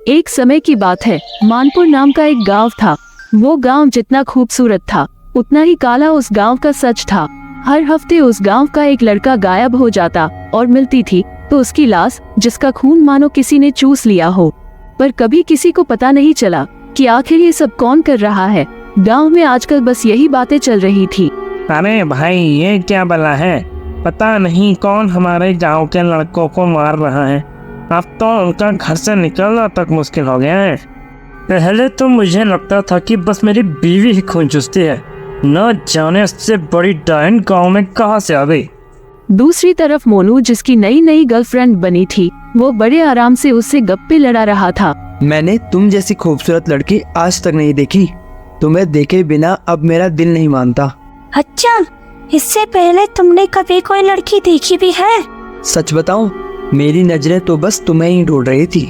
एक समय की बात है, मानपुर नाम का एक गांव था। वो गांव जितना खूबसूरत था उतना ही काला उस गांव का सच था। हर हफ्ते उस गांव का एक लड़का गायब हो जाता और मिलती थी तो उसकी लाश, जिसका खून मानो किसी ने चूस लिया हो। पर कभी किसी को पता नहीं चला कि आखिर ये सब कौन कर रहा है। गांव में आजकल बस यही बातें चल रही थी। अरे भाई, ये क्या बला है? पता नहीं कौन हमारे गांव के लड़कों को मार रहा है। अब तो उनका घर से निकलना तक मुश्किल हो गया है। पहले तो मुझे लगता था कि बस मेरी बीवी ही खून चूसती है, न जाने इससे बड़ी डायन गांव में कहां से आ गई। दूसरी तरफ मोनू, जिसकी नई नई गर्लफ्रेंड बनी थी, वो बड़े आराम से उससे गप्पे लड़ा रहा था। मैंने तुम जैसी खूबसूरत लड़की आज तक नहीं देखी। तुम्हें देखे बिना अब मेरा दिल नहीं मानता। अच्छा, इससे पहले तुमने कभी कोई लड़की देखी भी है? सच बताऊं, मेरी नजरें तो बस तुम्हें ही ढूंढ रही थी।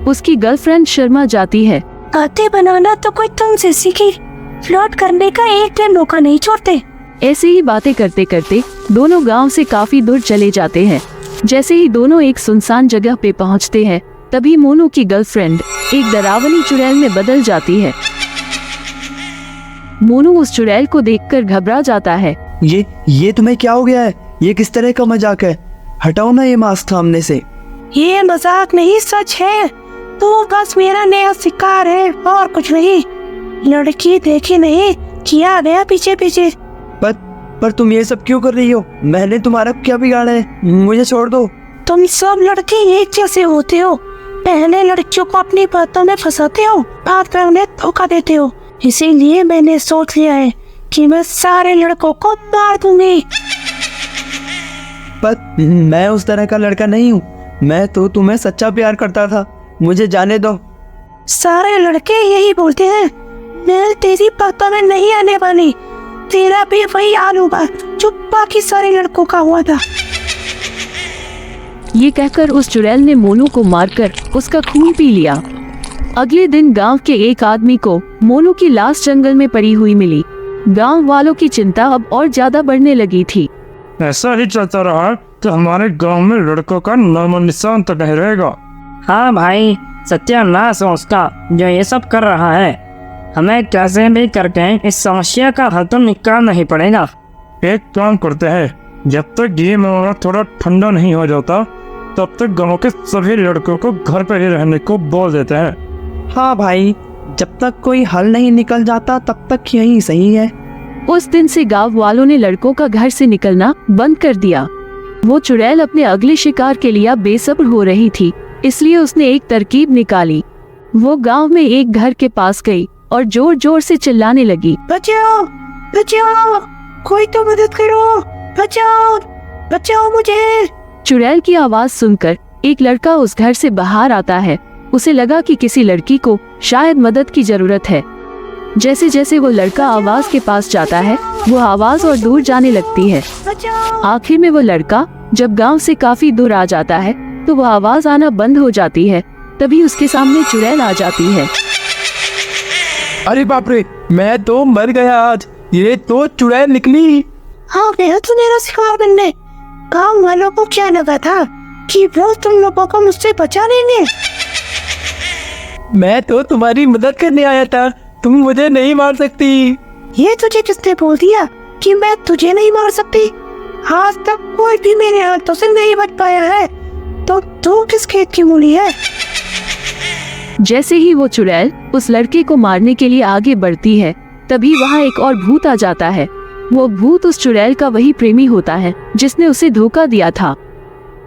उसकी गर्लफ्रेंड शर्मा जाती है। बातें बनाना तो कोई तुमसे सीखी, फ्लर्ट करने का एक भी मौका नहीं छोड़ते। ऐसे ही बातें करते करते दोनों गांव से काफी दूर चले जाते हैं। जैसे ही दोनों एक सुनसान जगह पे पहुंचते हैं, तभी मोनू की गर्लफ्रेंड एक डरावनी चुड़ैल में बदल जाती है। मोनू उस चुड़ैल को देखकर घबरा जाता है। ये तुम्हें क्या हो गया है? ये किस तरह का मजाक है? हटाओ ना ये मास्क सामने से। ये मजाक नहीं, सच है। तू बस मेरा नया शिकार है और कुछ नहीं। लड़की देखी नहीं, किया गया पीछे पीछे। पर तुम ये सब क्यों कर रही हो? मैंने तुम्हारा क्या बिगाड़ा है? मुझे छोड़ दो। तुम सब लड़के एक जैसे होते हो। पहले लड़कियों को अपनी बातों में फंसाते हो, बाद में उन्हें धोखा देते हो। इसीलिए मैंने सोच लिया है कि मैं सारे लड़कों को मार दूंगी। पर मैं उस तरह का लड़का नहीं हूँ। मैं तो तुम्हें सच्चा प्यार करता था। मुझे जाने दो। सारे लड़के यही बोलते हैं। मैं तेरी बातों में नहीं आने वाली। तेरा भी वही हाल होगा जो बाकी सारे लड़कों का हुआ था। ये कहकर उस चुड़ैल ने मोनू को मारकर उसका खून पी लिया। अगले दिन गांव के एक आदमी को मोनू की लाश जंगल में पड़ी हुई मिली। गांव वालों की चिंता अब और ज्यादा बढ़ने लगी थी। ऐसा ही चलता रहा तो हमारे गांव में लड़कों का नामो निशान तो नहीं रहेगा। हाँ भाई, सत्यानाश है उसका जो ये सब कर रहा है। हमें कैसे भी करके इस समस्या का हल तो निकालना ही पड़ेगा। एक काम करते हैं, जब तक ये मामला थोड़ा ठंडा नहीं हो जाता तब तक गांव के सभी लड़कों को घर पर ही रहने को बोल देते हैं। हाँ भाई, जब तक कोई हल नहीं निकल जाता तब तक यही सही है। उस दिन से गांव वालों ने लड़कों का घर से निकलना बंद कर दिया। वो चुड़ैल अपने अगले शिकार के लिए बेसब्र हो रही थी, इसलिए उसने एक तरकीब निकाली। वो गांव में एक घर के पास गई और जोर जोर से चिल्लाने लगी, बचाओ बचाओ, कोई तो मदद करो, बचाओ बचाओ मुझे। चुड़ैल की आवाज सुनकर एक लड़का उस घर से बाहर आता है। उसे लगा कि किसी लड़की को शायद मदद की जरूरत है। जैसे जैसे वो लड़का आवाज के पास जाता है, वो आवाज और दूर जाने लगती है। आखिर में वो लड़का जब गांव से काफी दूर आ जाता है तो वो आवाज आना बंद हो जाती है। तभी उसके सामने चुड़ैल आ जाती है। अरे बाप रे, मैं तो मर गया आज। ये तो चुड़ैल निकली। हाँ, गया तो मेरा शिकार बनने। गाँव वालों को क्या लगा था कि वो तुम लोगों को मुझसे बचा लेंगे? मैं तो तुम्हारी मदद करने आया था। तुम मुझे नहीं मार सकती। ये तुझे किसने बोल दिया कि मैं तुझे नहीं मार सकती? आज तक कोई भी मेरे हाथों से नहीं बच पाया है, तो तू किस खेत की मूली है? जैसे ही वो चुड़ैल उस लड़के को मारने के लिए आगे बढ़ती है, तभी वहाँ एक और भूत आ जाता है। वो भूत उस चुड़ैल का वही प्रेमी होता है जिसने उसे धोखा दिया था।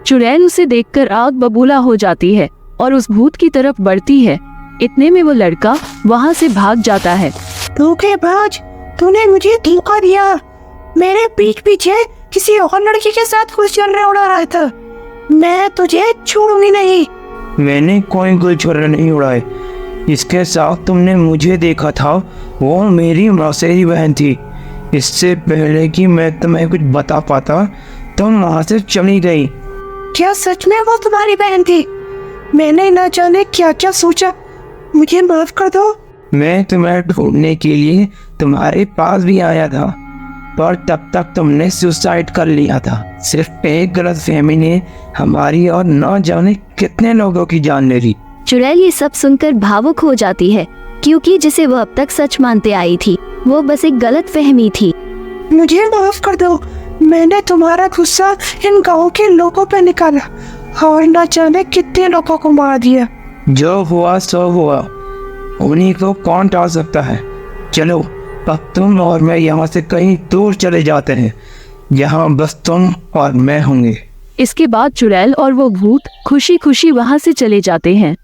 चुड़ैल उसे देखकर आग बबूला हो जाती है और उस भूत की तरफ बढ़ती है। इतने में वो लड़का वहाँ से भाग जाता है। धोखेबाज, तूने मुझे धोखा दिया। मेरे पीठ पीछे किसी और लड़की के साथ खुश चल उड़ा रहा था। मैं तुझे छोड़ूंगी नहीं। मैंने कोई गुलछर्रे नहीं उड़ाए। इसके साथ तुमने मुझे देखा था, वो मेरी मौसेरी बहन थी। इससे पहले कि मैं तुम्हें कुछ बता पाता तुम वहाँ से चली गई। क्या सच में वो तुम्हारी बहन थी? मैंने न जाने क्या क्या सोचा। मुझे माफ कर दो। मैं तुम्हें ढूंढने के लिए तुम्हारे पास भी आया था, पर तब तक तुमने सुसाइड कर लिया था। सिर्फ एक गलतफहमी ने हमारी और न जाने कितने लोगों की जान ले ली। चुड़ैल ये सब सुनकर भावुक हो जाती है, क्योंकि जिसे वो अब तक सच मानते आई थी वो बस एक गलत फहमी थी। मुझे माफ कर दो, मैंने तुम्हारा गुस्सा इन गांव के लोगों पे निकाला और न जाने कितने लोगों को मार दिया। जो हुआ सो हुआ, उन्हीं को कौन टाल सकता है। चलो अब तुम और मैं यहाँ से कहीं दूर चले जाते हैं, यहाँ बस तुम और मैं होंगे। इसके बाद चुड़ैल और वो भूत खुशी खुशी वहाँ से चले जाते हैं।